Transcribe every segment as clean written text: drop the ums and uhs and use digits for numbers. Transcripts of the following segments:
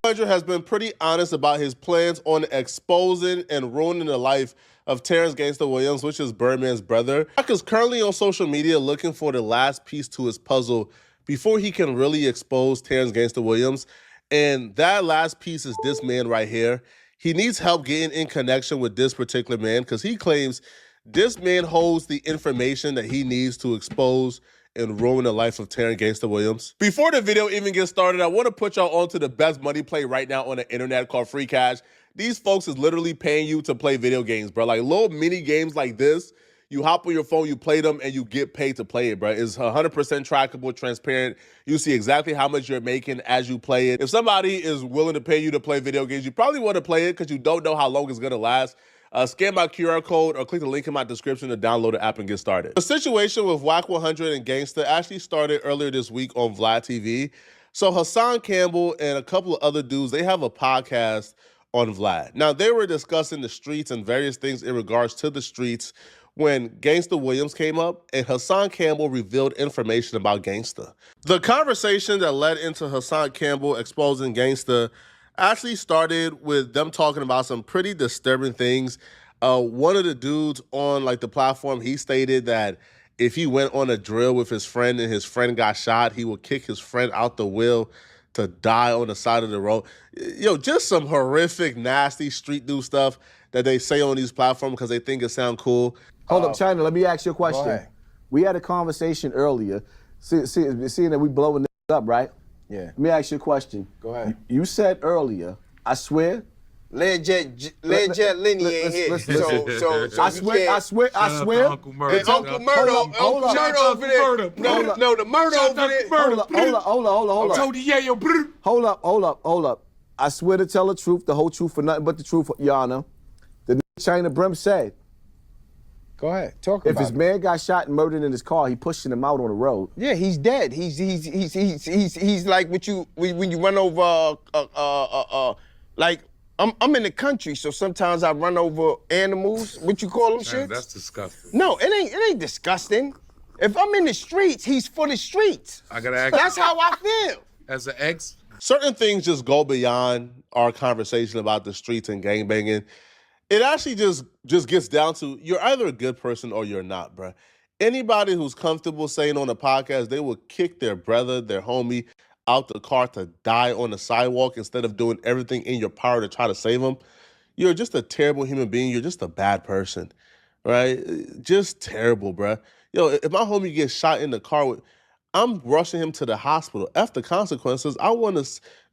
Wack has been pretty honest about his plans on exposing and ruining the life of Terrence Gangsta Williams, which is Birdman's brother. Wack is currently on social media looking for the last piece to his puzzle before he can really expose Terrence Gangsta Williams. And that last piece is this man right here. He needs help getting in connection with this particular man because he claims this man holds the information that he needs to expose and ruin the life of Terrence Gangsta Williams. Before the video even gets started, I want to put y'all onto the best money play right now on the internet called Free Cash. These folks is literally paying you to play video games, bro. Like little mini games like this, you hop on your phone, you play them, and you get paid to play it, bro. It's 100% trackable, transparent. You see exactly how much you're making as you play it. If somebody is willing to pay you to play video games, you probably want to play it because you don't know how long it's going to last. Scan my QR code or click the link in my description to download the app and get started. The situation with Wack 100 and Gangsta actually started earlier this week on Vlad TV. So Hassan, Campbell, and a couple of other dudes, they have a podcast on Vlad. Now, they were discussing the streets and various things in regards to the streets when Gangsta Williams came up, and Hassan Campbell revealed information about Gangsta. The conversation that led into Hassan Campbell exposing Gangsta actually started with them talking about some pretty disturbing things. One of the dudes on like the platform, he stated that if he went on a drill with his friend and his friend got shot, he would kick his friend out the wheel to die on the side of the road. Yo, just some horrific, nasty street dude stuff that they say on these platforms because they think it sound cool. Hold up, China, let me ask you a question. We had a conversation earlier, seeing that we blowing this up, right? Yeah. Let me ask you a question. Go ahead. You said earlier, I swear. Lenny ain't here. I swear. Uncle Murdo. Uncle Murdo over there. No, the Murdo over there. Hold up. Hold up. I swear to tell the truth, the whole truth, for nothing but the truth, Your Honor. The China Brim said, go ahead, talk about it. If his man got shot and murdered in his car, he pushing him out on the road. Yeah, he's dead. He's like when you run over like I'm in the country, so sometimes I run over animals. What you call them, shit? That's disgusting. No, it ain't disgusting. If I'm in the streets, he's for the streets. I gotta ask. That's how I feel. As an ex, certain things just go beyond our conversation about the streets and gangbanging. It actually just gets down to you're either a good person or you're not, bro. Anybody who's comfortable saying on a podcast they will kick their brother, their homie, out the car to die on the sidewalk instead of doing everything in your power to try to save them, you're just a terrible human being. You're just a bad person, right? Just terrible, bro. Yo, if my homie gets shot in the car, I'm rushing him to the hospital. F the consequences. I want to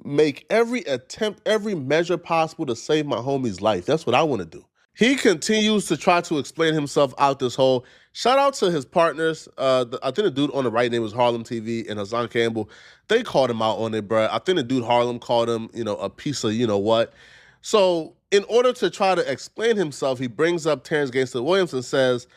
make every attempt, every measure possible to save my homie's life. That's what I want to do. He continues to try to explain himself out this whole. Shout out to his partners. I think the dude on the right name was Harlem TV and Hassan Campbell. They called him out on it, bro. I think the dude Harlem called him, a piece of what. So in order to try to explain himself, he brings up Terrence Gangsta Williams and says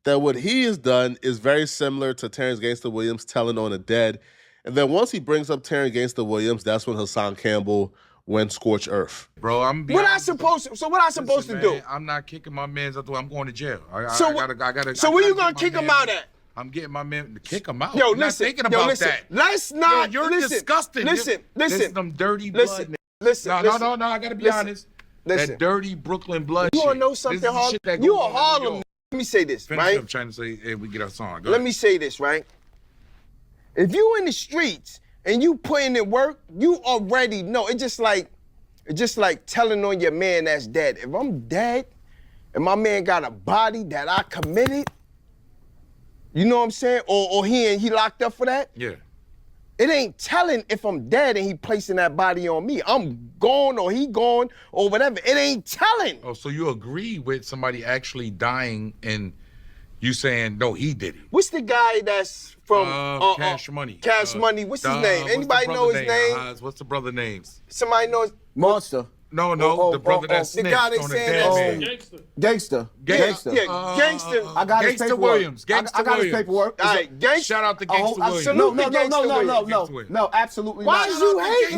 that what he has done is very similar to Terrence Gangsta Williams telling on the dead. And then once he brings up Terrence Gangsta Williams, that's when Hassan Campbell went scorched earth. Bro, what I supposed to do? I'm not kicking my man's out the way. I'm going to jail. So where you gonna kick him out at? I'm getting my man to kick him out. Yo, I'm not thinking about that. Let's not. Yo, you're disgusting. Listen. Them dirty blood. Listen. No. I gotta be honest. Listen. That dirty Brooklyn blood. You wanna know something, Harlem? You a Harlem. Let me say this, right? I'm trying to say, hey, we get our song. Let me say this, right? If you in the streets and you putting in work, you already know. It's just like telling on your man that's dead. If I'm dead and my man got a body that I committed, you know what I'm saying? Or he locked up for that? Yeah. It ain't telling if I'm dead and he placing that body on me. I'm gone or he gone or whatever. It ain't telling. Oh, so you agree with somebody actually dying and you saying, no, he did it? What's the guy that's from Cash Money? Cash Money. What's his name? Anybody know his name? What's the brother names? Somebody knows? Monster. No, the brother that snitched the guy they on the saying dead man. Gangster. Yeah, Gangster. I got his paperwork. Williams. I got his paperwork. All right, Gangster. Shout out to Gangsta Williams. No, absolutely Why not. is you hating?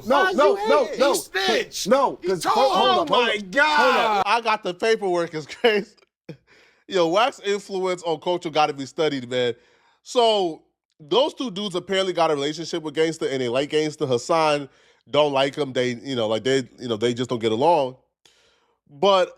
No. He snitched. No, because Oh my God. I got the paperwork. It's crazy. Yo, Wack's influence on culture got to be studied, man. So those two dudes apparently got a relationship with Gangsta and they like Gangsta. Hassan don't like him. They just don't get along. But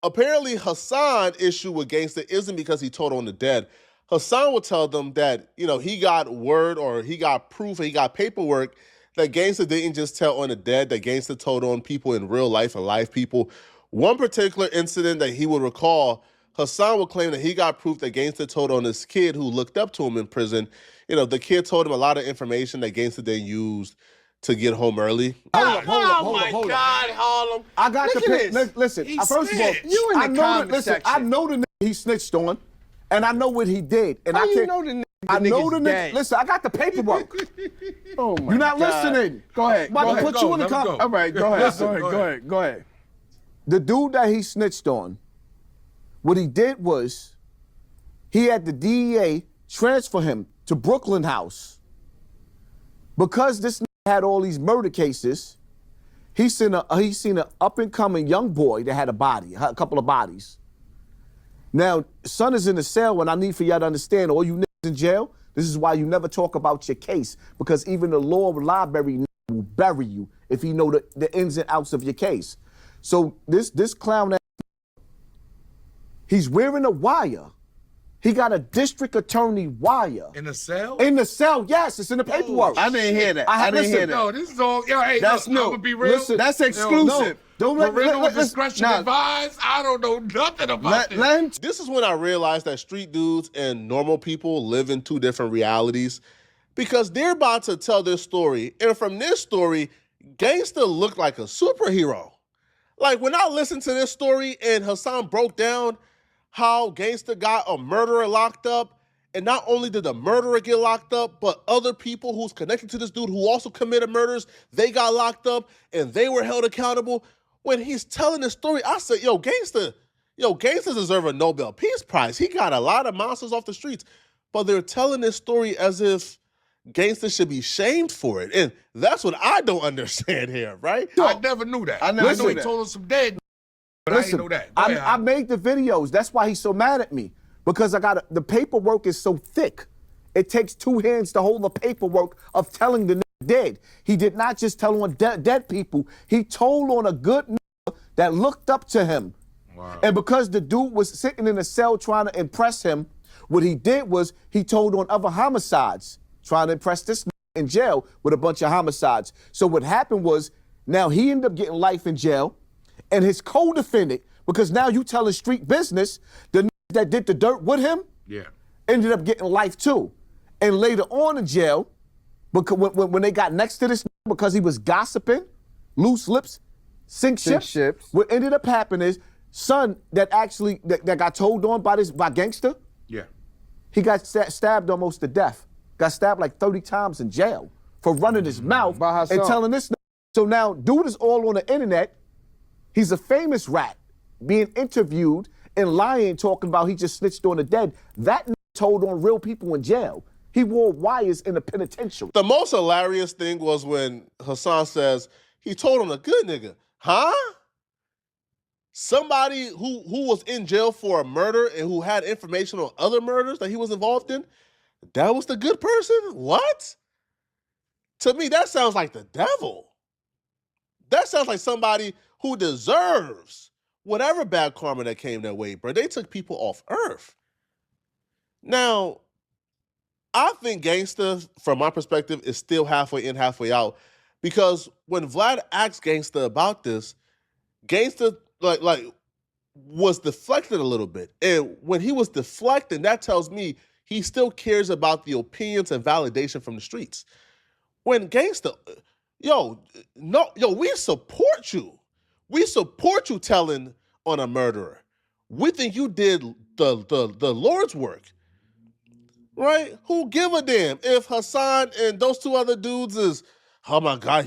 apparently Hassan issue with Gangsta isn't because he told on the dead. Hassan will tell them that, he got word or he got proof or he got paperwork that Gangsta didn't just tell on the dead, that Gangsta told on people in real life and live people. One particular incident that he would recall, Hassan would claim that he got proof that Gangsta told on this kid who looked up to him in prison. The kid told him a lot of information that Gangsta then used to get home early. Hold Oh, up. Harlem. I got Look the at this. listen. He First of all, snitched. You in the I know comment listen. I section. know the nigga he snitched on, and I know what he did. And How I you can't. know the nigga? I know the nigga's nigga. dead? Listen, I got the paperwork. Oh my You're not God. listening. Go ahead. I'm about Go to ahead. put you in the Let him comment. go. All right, go ahead. Listen, Go ahead. The dude that he snitched on, what he did was, he had the DEA transfer him to Brooklyn House. Because this nigga had all these murder cases, he seen an up-and-coming young boy that had a couple of bodies. Now, son is in the cell, and I need for y'all to understand, all you niggas in jail, this is why you never talk about your case, because even the law library will bury you if he know the ins and outs of your case. So this clown, he's wearing a wire. He got a district attorney wire. In the cell? In the cell, yes, it's in the paperwork. I didn't hear that. I I didn't listen, hear that. No, this is all. Yo, hey, That's look, new. I'm gonna be real. Listen, That's Yo, exclusive. Don't let Parental let- discretion nah. advised. I don't know nothing about this. Let him. This is when I realized that street dudes and normal people live in two different realities, because they're about to tell this story, and from this story, Gangsta looked like a superhero. Like, when I listened to this story and Hassan broke down how Gangsta got a murderer locked up, and not only did the murderer get locked up, but other people who's connected to this dude who also committed murders, they got locked up and they were held accountable. When he's telling this story, I said, Gangsta deserve a Nobel Peace Prize. He got a lot of monsters off the streets, but they're telling this story as if Gangsta should be shamed for it. And that's what I don't understand here, right? I never knew that. I never know knew he that. told us some dead, but I didn't know that. Go ahead, I made the videos. That's why he's so mad at me. Because the paperwork is so thick. It takes two hands to hold the paperwork of telling the nigga dead. He did not just tell on dead people. He told on a good nigga that looked up to him. Wow. And because the dude was sitting in a cell trying to impress him, what he did was he told on other homicides, trying to impress this nigga in jail with a bunch of homicides. So what happened was, now he ended up getting life in jail, and his co-defendant, because now you telling street business, the nigga that did the dirt with him, Yeah. ended up getting life too. And later on in jail, because when they got next to this, because he was gossiping, loose lips, sink ships. What ended up happening is, son that got told on by Gangsta, Yeah. he got stabbed almost to death. Got stabbed like 30 times in jail for running his mouth By Hassan. and telling this. So now, dude is all on the internet. He's a famous rat being interviewed and lying, talking about he just snitched on the dead. That told on real people in jail. He wore wires in the penitentiary. The most hilarious thing was when Hassan says he told on a good nigga. Huh? Somebody who was in jail for a murder and who had information on other murders that he was involved in, that was the good person? What? To me, that sounds like the devil. That sounds like somebody who deserves whatever bad karma that came their way, bro. They took people off earth. Now, I think Gangsta, from my perspective, is still halfway in, halfway out. Because when Vlad asked Gangsta about this, Gangsta was deflected a little bit. And when he was deflecting, that tells me he still cares about the opinions and validation from the streets. When Gangsta, we support you. We support you telling on a murderer. We think you did the Lord's work. Right? Who give a damn if Hassan and those two other dudes is, oh my God,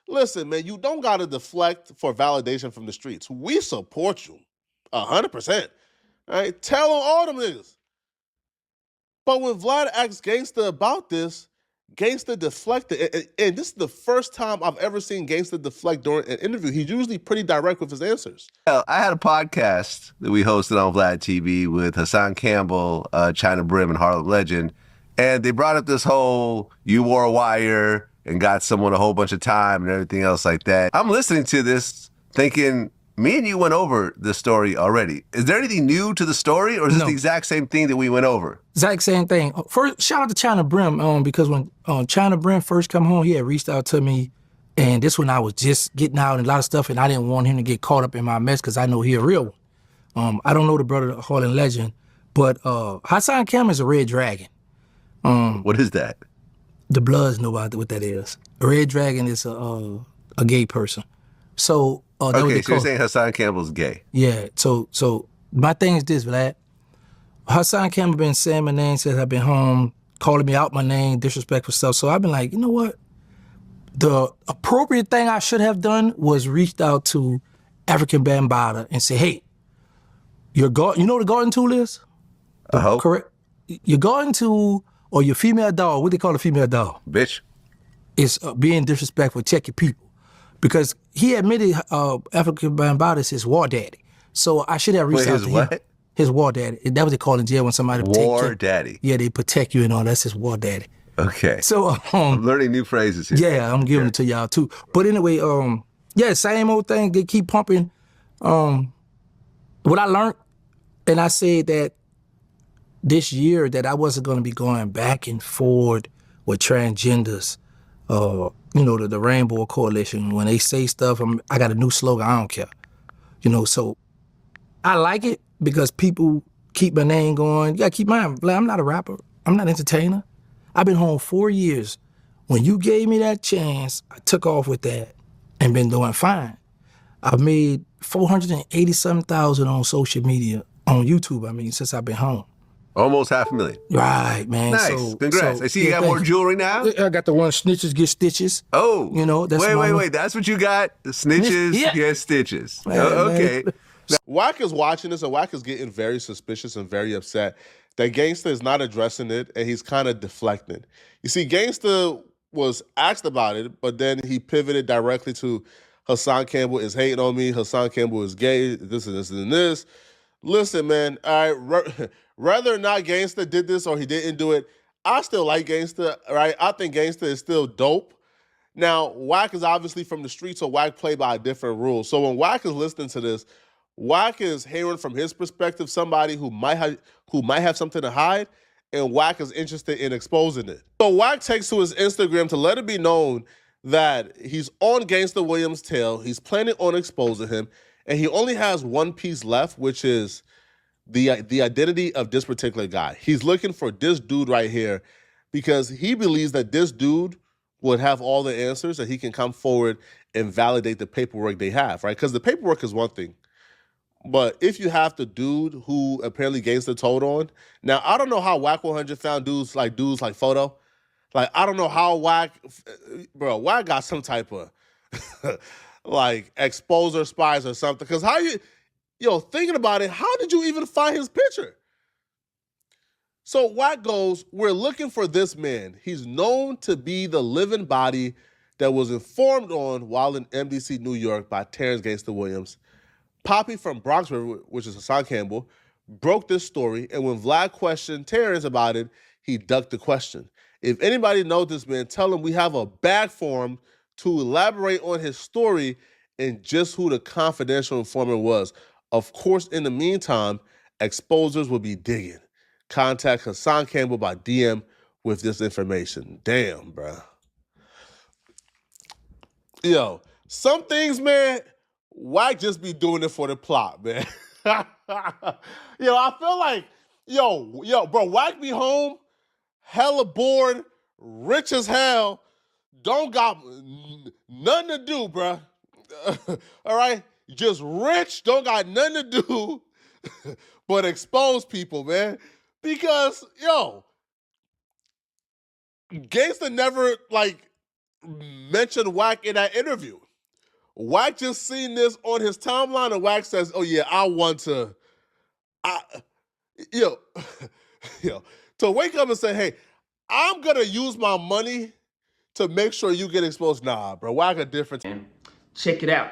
listen, man, you don't gotta deflect for validation from the streets. We support you 100%. All right? Tell on all them niggas. But when Vlad asked Gangsta about this, Gangsta deflected, and this is the first time I've ever seen Gangsta deflect during an interview. He's usually pretty direct with his answers. I had a podcast that we hosted on Vlad TV with Hassan Campbell, China Brim, and Harlem Legend, and they brought up this whole "you wore a wire" and got someone a whole bunch of time and everything else like that. I'm listening to this thinking, me and you went over this story already. Is there anything new to the story, or is this the exact same thing that we went over? Exact same thing. First, shout out to China Brim, because when China Brim first come home, he had reached out to me, and this when I was just getting out and a lot of stuff, and I didn't want him to get caught up in my mess because I know he a real one. I don't know the brother, Harlan Legend, but Hassan Campbell is a red dragon. What is that? The Bloods know about what that is. A red dragon is a gay person. So okay, so you're saying Hassan Campbell's gay? Yeah. So my thing is this, Vlad. Hassan Campbell been saying my name since I've been home, calling me out my name, disrespectful stuff. So I've been like, you know what? The appropriate thing I should have done was reached out to African Bambaataa and say, hey, you know what a garden tool is? Correct. Your garden tool or your female dog, what they call a female dog? Bitch. Is being disrespectful, check your people. Because he admitted African Bambaataa is his war daddy. So I should have reached out to him. What? His war daddy. That's what they call in jail when somebody protect you. War daddy. Yeah, they protect you and all. That's his war daddy. Okay. So I'm learning new phrases here. Yeah, I'm giving it to y'all too. But anyway, yeah, same old thing. They keep pumping. What I learned, and I said that this year that I wasn't going to be going back and forth with transgenders, you know, the Rainbow Coalition. When they say stuff, I got a new slogan, I don't care. You know, so I like it because people keep my name going. You got to keep mine. I'm not a rapper. I'm not an entertainer. I've been home 4 years. When you gave me that chance, I took off with that and been doing fine. I've made $487,000 on social media, on YouTube, since I've been home. Almost $500,000. Right, man. Nice. So, congrats. I see you got more jewelry now? I got the one snitches get stitches. Oh. You know, that's wait. That's what you got? The snitches get stitches. Man, okay. Wack is watching this, and Wack is getting very suspicious and very upset that Gangsta is not addressing it, and he's kind of deflecting. You see, Gangsta was asked about it, but then he pivoted directly to Hassan Campbell is hating on me. Hassan Campbell is gay. This and this and this. Listen, man. All right. Whether or not Gangsta did this or he didn't do it, I still like Gangsta. Right? I think Gangsta is still dope. Now, Wack is obviously from the streets, so Wack play by a different rule. So when Wack is listening to this, Wack is hearing from his perspective somebody who might have something to hide, and Wack is interested in exposing it. So Wack takes to his Instagram to let it be known that he's on Gangsta Williams' tail, he's planning on exposing him, and he only has one piece left, which is the identity of this particular guy. He's looking for this dude right here because he believes that this dude would have all the answers and he can come forward and validate the paperwork they have, right? Because the paperwork is one thing. But if you have the dude who apparently Gangsta told on, now I don't know how Wack 100 found dudes like Photo. Like, I don't know how Wack got some type of like exposer spies or something. Because thinking about it, how did you even find his picture? So Wack goes, we're looking for this man. He's known to be the living body that was informed on while in MDC, New York by Terrence Gangsta Williams. Poppy from Bronx River, which is Hassan Campbell, broke this story, and when Vlad questioned Terrence about it, he ducked the question. If anybody knows this man, tell him we have a bag for him to elaborate on his story and just who the confidential informant was. Of course, in the meantime, exposers will be digging. Contact Hassan Campbell by DM with this information. Damn, bro. Yo, some things, man, Wack just be doing it for the plot, man. I feel like, bro, Wack be home, hella bored, rich as hell, don't got nothing to do, bro. All right? Just rich, don't got nothing to do but expose people, man. Because, Gangsta never, mentioned Wack in that interview. Wack just seen this on his timeline, and Wack says, oh, yeah, to wake up and say, hey, I'm going to use my money to make sure you get exposed. Nah, bro, Wack a difference. Check it out.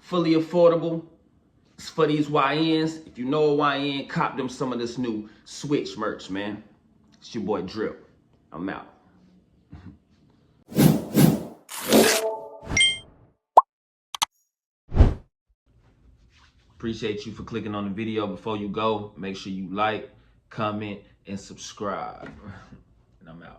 Fully affordable. It's for these YNs. If you know a YN, cop them some of this new Switch merch, man. It's your boy Drip. I'm out. Appreciate you for clicking on the video. Before you go, make sure you like, comment, and subscribe. And I'm out.